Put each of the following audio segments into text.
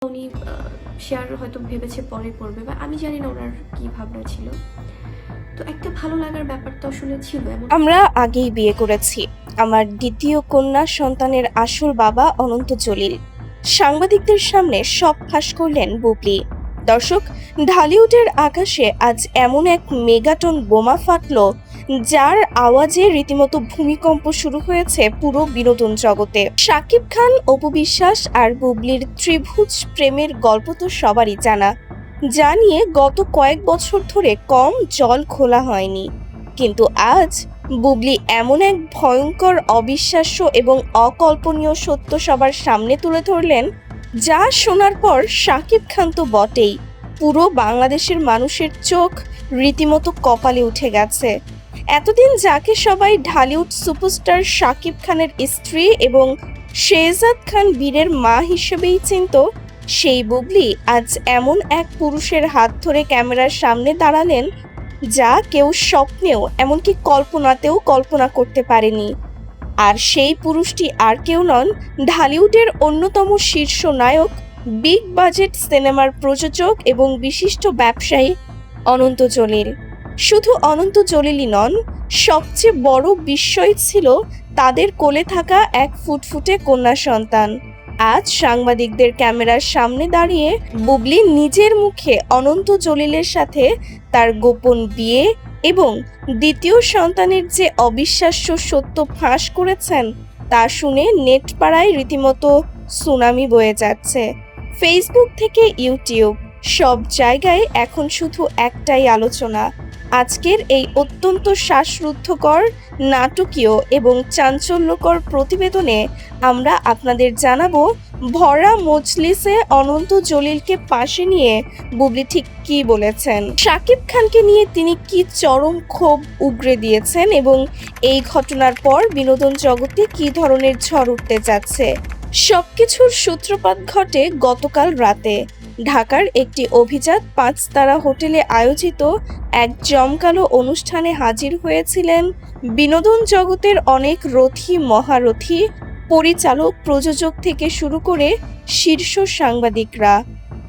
উনি শেয়ার হয়তো ভেবেছে পরে করবে, বা আমি জানি না ওনার কি ভাবনা ছিল। তো একটা ভালো লাগার ব্যাপার তো আসলে ছিল এমন। আমরা আগেই বিয়ে করেছি। আমার দ্বিতীয় কন্যা সন্তানের আসল বাবা অনন্ত জলিল। সাংবাদিকদের সামনে সব ফাঁস করলেন বুবলি। দর্শক, ঢালিউডের আকাশে আজ এমন এক মেগাটন বোমা ফাটলো, যার আওয়াজে রীতিমতো ভূমিকম্প শুরু হয়েছে পুরো বিনোদন জগতে। শাকিব খান, অপু বিশ্বাস আর বুবলির ত্রিভুজ প্রেমের গল্প তো সবারই জানা, যা নিয়ে গত কয়েক বছর ধরে কম জল খোলা হয়নি। কিন্তু আজ বুবলি এমন এক ভয়ঙ্কর, অবিশ্বাস্য এবং অকল্পনীয় সত্য সবার সামনে তুলে ধরলেন, যা শোনার পর শাকিব খান তো বটেই, পুরো বাংলাদেশের মানুষের চোখ রীতিমতো কপালে উঠে গেছে। এতদিন যাকে সবাই ঢালিউড সুপারস্টার শাকিব খানের স্ত্রী এবং শেহজাদ খান বীরের মা হিসেবেই চিনত, সেই বুবলি আজ এমন এক পুরুষের হাত ধরে ক্যামেরার সামনে দাঁড়ালেন, যা কেউ স্বপ্নেও, এমনকি কল্পনাতেও কল্পনা করতে পারেনি। আর সেই পুরুষটি আর কেউ নন, ঢালিউডের অন্যতম শীর্ষ নায়ক, বিগ বাজেট সিনেমার প্রযোজক এবং বিশিষ্ট ব্যবসায়ী অনন্ত জলিল। শুধু অনন্ত জলিলই নন, সবচেয়ে বড় বিস্ময় ছিল তাদের কোলে থাকা এক ফুটফুটে কন্যা সন্তান। আজ সাংবাদিকদের ক্যামেরার সামনে দাঁড়িয়ে বুবলি নিজের মুখে অনন্ত জলিলের সাথে তার গোপন বিয়ে এবং দ্বিতীয় সন্তানের যে অবিশ্বাস্য সত্য ফাঁস করেছেন, তা শুনে নেট পাড়ায় রীতিমতো সুনামি বয়ে যাচ্ছে। ফেসবুক থেকে ইউটিউব, সব জায়গায় এখন শুধু একটাই আলোচনা। আজকের এই অত্যন্ত শ্বাসরুদ্ধকর, নাটকীয় এবং চাঞ্চল্যকর প্রতিবেদনে আমরা আপনাদের জানাবো, ভরা মজলিসে অনন্ত জলিলকে পাশে নিয়ে বুবলি ঠিক কি বলেছেন, শাকিব খানকে নিয়ে তিনি কি চরম ক্ষোভ উগরে দিয়েছেন এবং এই ঘটনার পর বিনোদন জগতে কি ধরনের ঝড় উঠতে যাচ্ছে। সবকিছুর সূত্রপাত ঘটে গতকাল রাতে। ঢাকার একটি অভিজাত 5 তারা হোটেলে আয়োজিত এক জমকালো অনুষ্ঠানে হাজির হয়েছিলেন বিনোদন জগতের অনেক রথী, মহারথী, পরিচালক, প্রযোজক থেকে শুরু করে শীর্ষ সাংবাদিকরা।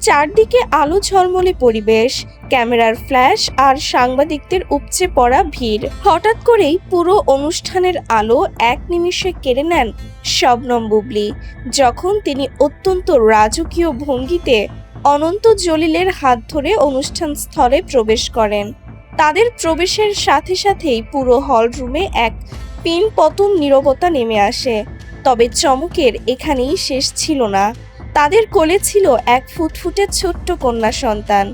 চারদিকে আলো ঝলমলে পরিবেশ, ক্যামেরার ফ্ল্যাশ আর সাংবাদিকদের উপচে পড়া ভিড়। হঠাৎ করেই পুরো অনুষ্ঠানের আলো এক নিমিষে কেড়ে নেন শবনম বুবলি, যখন তিনি অত্যন্ত রাজকীয় ভঙ্গিতে অনন্ত জলিলের হাত ধরে অনুষ্ঠান স্থলে প্রবেশ করেন। তাদের প্রবেশের সাথে সাথেই পুরো হল রুমে এক পিনপতন নীরবতা নেমে আসে। তবে চমকের এখানেই শেষ ছিল না। তাদের কোলে ছিল এক ফুটফুটে ছোট্ট কন্যা সন্তান,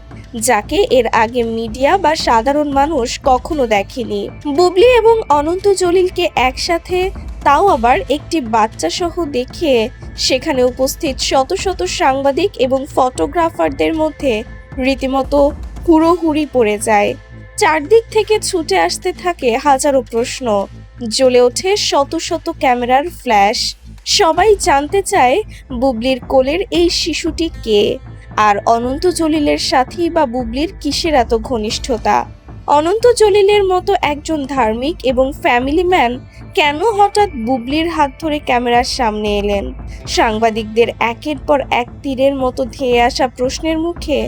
যাকে এর আগে মিডিয়া বা সাধারণ মানুষ কখনো দেখেনি। বুবলি এবং অনন্ত জলিলকে একসাথে, তাও আবার একটি বাচ্চা সহ দেখে সেখানে উপস্থিত শত শত সাংবাদিক এবং ফটোগ্রাফারদের মধ্যে রীতিমতো হুড়োহুড়ি পড়ে যায়। চারদিক থেকে ছুটে আসতে থাকে হাজারো প্রশ্ন, জ্বলে ওঠে শত শত ক্যামেরার ফ্ল্যাশ। সবাই জানতে চায় বুবলির কোলের এই শিশুটি কে, আর অনন্ত জলিলের সাথেই বা বুবলির কিসের এত ঘনিষ্ঠতা। অনন্ত জলিলের মতো একজন ধার্মিক এবং ফ্যামিলি ম্যান কেন হঠাৎ বুবলির হাত ধরে ক্যামেরার সামনে এলেন? সাংবাদিকদের একের পর এক তীরের মতো ধেয়ে আসা প্রশ্নের মুখে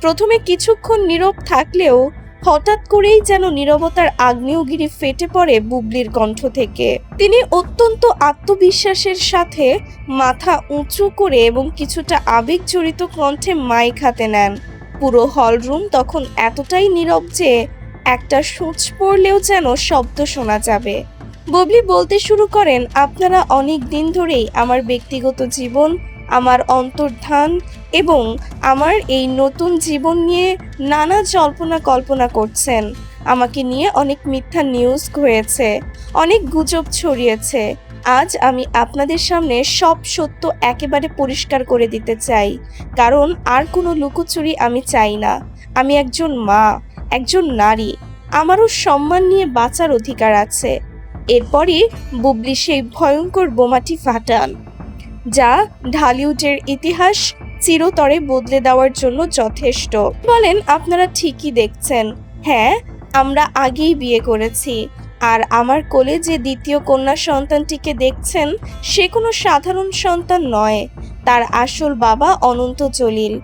প্রথমে কিছুক্ষণ নীরব থাকলেও হঠাৎ করেই যেন নীরবতার আগ্নেয়গিরি ফেটে পড়ে বুবলির কণ্ঠ থেকে। তিনি অত্যন্ত আত্মবিশ্বাসের সাথে মাথা উঁচু করে এবং কিছুটা আবেগজড়িত কণ্ঠে মাইক হাতে নেন। পুরো হলরুম তখন এতটাই নীরব যে একটা সূঁচ পড়লেও যেন শব্দ শোনা যাবে। বুবলি বলতে শুরু করেন, আপনারা অনেক দিন ধরেই আমার ব্যক্তিগত জীবন, আমার অন্তর্ধান এবং আমার এই নতুন জীবন নিয়ে নানা জল্পনা কল্পনা করছেন। আমাকে নিয়ে অনেক মিথ্যা নিউজ হয়েছে, অনেক গুজব ছড়িয়েছে। আজ আমি আপনাদের সামনে সব সত্য একেবারে পরিষ্কার করে দিতে চাই, কারণ আর কোনো লুকোচুরি আমি চাই না। আমি একজন মা, একজন নারী, আমারও সম্মান নিয়ে বাঁচার অধিকার আছে। এরপরই বুবলি সেই ভয়ঙ্কর বোমাটি ফাটান, যা ঢালিউডের ইতিহাস চিরতরে বদলে দেওয়ার জন্য যথেষ্ট। বলেন, আপনারা ঠিকই দেখছেন, হ্যাঁ, আমরা আগেই বিয়ে করেছি, আর আমার কোলে যে দ্বিতীয় কন্যা সন্তানটিকে দেখছেন, সে কোনো সাধারণ সন্তান নয়। তার আসল বাবা অনন্ত জলিল।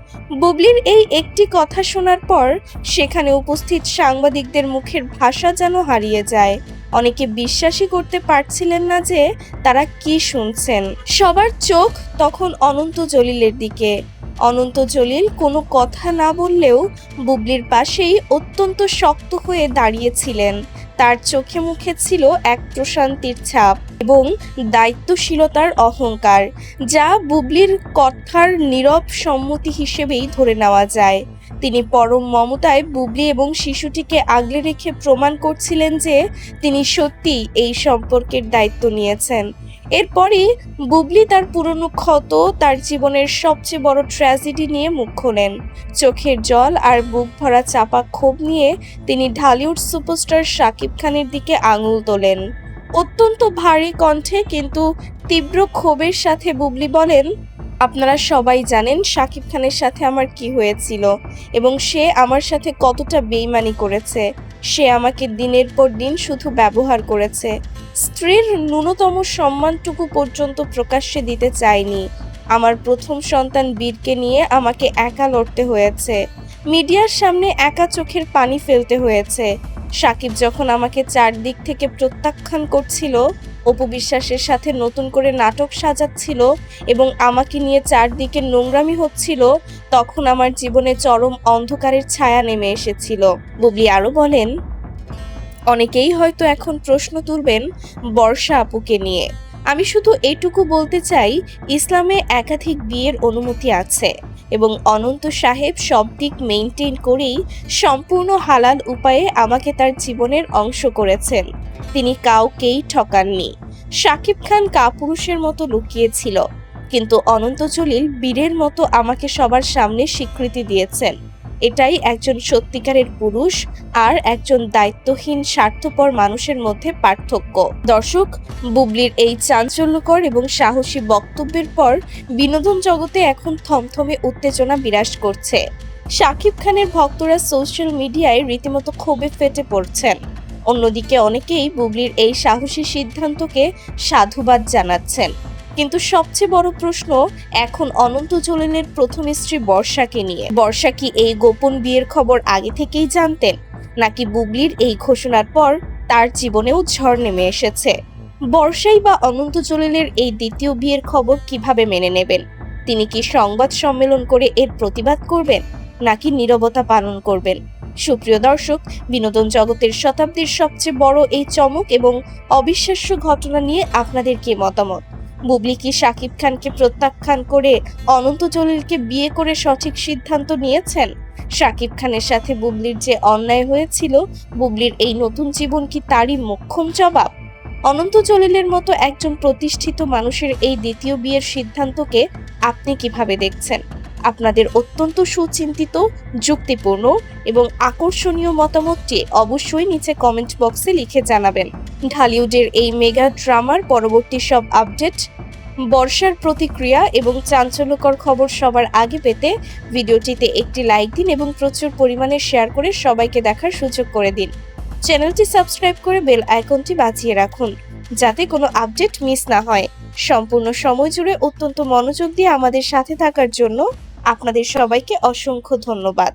বুবলির এই একটি কথা শোনার পর সেখানে উপস্থিত সাংবাদিকদের মুখের ভাষা যেন হারিয়ে যায়। অনেকে বিশ্বাসই করতে পারছিলেন না যে তারা কি শুনছেন। সবার চোখ তখন অনন্ত জলিলের দিকে। অনন্ত জলিল কোনো কথা না বললেও বুবলির পাশেই অত্যন্ত শক্ত হয়ে দাঁড়িয়েছিলেন। তার চোখে মুখে ছিল এক প্রশান্তির ছাপ এবং দায়িত্বশীলতার অহংকার, যা বুবলির কথার নীরব সম্মতি হিসেবেই ধরে নেওয়া যায়। তিনি পরম মমতায় বুবলি এবং শিশুটিকে আগলে রেখে প্রমাণ করছিলেন যে তিনি সত্যিই এই সম্পর্কের দায়িত্ব নিয়েছেন। এরপরই বুবলি তার পুরনো ক্ষত, তার জীবনের সবচেয়ে বড় ট্র্যাজেডি নিয়ে মুখ খোলেন। চোখের জল আর বুক ভরা চাপা ক্ষোভ নিয়ে তিনি ঢালিউড সুপারস্টার শাকিব খানের দিকে আঙুল তোলেন। অত্যন্ত ভারী কণ্ঠে কিন্তু তীব্র ক্ষোভের সাথে বুবলি বলেন, আপনারা সবাই জানেন শাকিব খানের সাথে আমার কি হয়েছিল এবং সে আমার সাথে কতটা বেইমানি করেছে। সে আমাকে দিনের পর দিন শুধু ব্যবহার করেছে, স্ত্রীর ন্যূনতম সম্মানটুকু পর্যন্ত প্রকাশ্যে দিতে চায়নি। আমার প্রথম সন্তান বীরকে নিয়ে আমাকে একা লড়তে হয়েছে, মিডিয়ার সামনে একা চোখের পানি ফেলতে হয়েছে। সাকিব যখন আমাকে চারদিক থেকে প্রত্যাখ্যান করছিল, অপু বিশ্বাসের সাথে নতুন করে নাটক সাজাচ্ছিল এবং আমাকে নিয়ে চারদিকে নোংরামি হচ্ছিল, তখন আমার জীবনে চরম অন্ধকারের ছায়া নেমে এসেছিল। বুবলি আরো বলেন, অনেকেই হয়তো এখন প্রশ্ন তুলবেন বর্ষা আপুকে নিয়ে। আমি শুধু এইটুকু বলতে চাই, ইসলামে একাধিক বিয়ের অনুমতি আছে এবং অনন্ত সাহেব সব দিক মেইনটেইন করেই সম্পূর্ণ হালাল উপায়ে আমাকে তার জীবনের অংশ করেছেন। তিনি কাউকেই ঠকাননি। শাকিব খান কাপুরুষের মতো লুকিয়েছিল, কিন্তু অনন্ত জলিল বীরের মতো আমাকে সবার সামনে স্বীকৃতি দিয়েছেন। এটাই একজন সত্যিকারের পুরুষ আর একজন দায়িত্বহীন স্বার্থপর মানুষের মধ্যে পার্থক্য। দর্শক, বুবলির এই চাঞ্চল্যকর এবং সাহসী বক্তব্যের পর বিনোদন জগতে এখন থমথমে উত্তেজনা বিরাজ করছে। শাকিব খানের ভক্তরা সোশ্যাল মিডিয়ায় রীতিমতো ক্ষোভে ফেটে পড়ছেন। অন্যদিকে অনেকেই বুবলির এই সাহসী সিদ্ধান্তকে সাধুবাদ জানাচ্ছেন। কিন্তু সবচেয়ে বড় প্রশ্ন এখন অনন্ত জলিলের প্রথম স্ত্রী বর্ষাকে নিয়ে। বর্ষা কি এই গোপন বিয়ের খবর আগে থেকেই জানতেন, নাকি বুবলির এই ঘোষণার পর তার জীবনেও ঝড় নেমে এসেছে? বর্ষাই বা অনন্ত জলিলের এই দ্বিতীয় বিয়ের খবর কিভাবে মেনে নেবেন? তিনি কি সংবাদ সম্মেলন করে এর প্রতিবাদ করবেন, নাকি নীরবতা পালন করবেন? সুপ্রিয় দর্শক, বিনোদন জগতের শতাব্দীর সবচেয়ে বড় এই চমক এবং অবিশ্বাস্য ঘটনা নিয়ে আপনাদের কি মতামত? বুবলি কি শাকিব খানকে প্রত্যাখ্যান করে অনন্ত জলিলকে বিয়ে করে সঠিক সিদ্ধান্ত নিয়েছেন? শাকিব খানের সাথে বুবলির যে অন্যায় হয়েছিল, বুবলির এই নতুন জীবন কি তারই মোক্ষম জবাব? অনন্ত জলিলের মতো একজন প্রতিষ্ঠিত মানুষের এই দ্বিতীয় বিয়ের সিদ্ধান্তকে আপনি কিভাবে দেখছেন? আপনাদের অত্যন্ত সুচিন্তিত, যুক্তিপূর্ণ এবং আকর্ষণীয় মতামতটি অবশ্যই নিচে কমেন্ট বক্সে লিখে জানাবেন। ঢালিউডের এই মেগা ড্রামার পরবর্তী সব আপডেট, বর্ষার প্রতিক্রিয়া এবং চাঞ্চল্যকর খবর সবার আগে পেতে ভিডিওটিতে একটি লাইক দিন এবং প্রচুর পরিমাণে শেয়ার করে সবাইকে দেখার সুযোগ করে দিন। চ্যানেলটি সাবস্ক্রাইব করে বেল আইকনটি বাজিয়ে রাখুন, যাতে কোনো আপডেট মিস না হয়। সম্পূর্ণ সময় জুড়ে অত্যন্ত মনোযোগ দিয়ে আমাদের সাথে থাকার জন্য আপনাদের সবাইকে অসংখ্য ধন্যবাদ।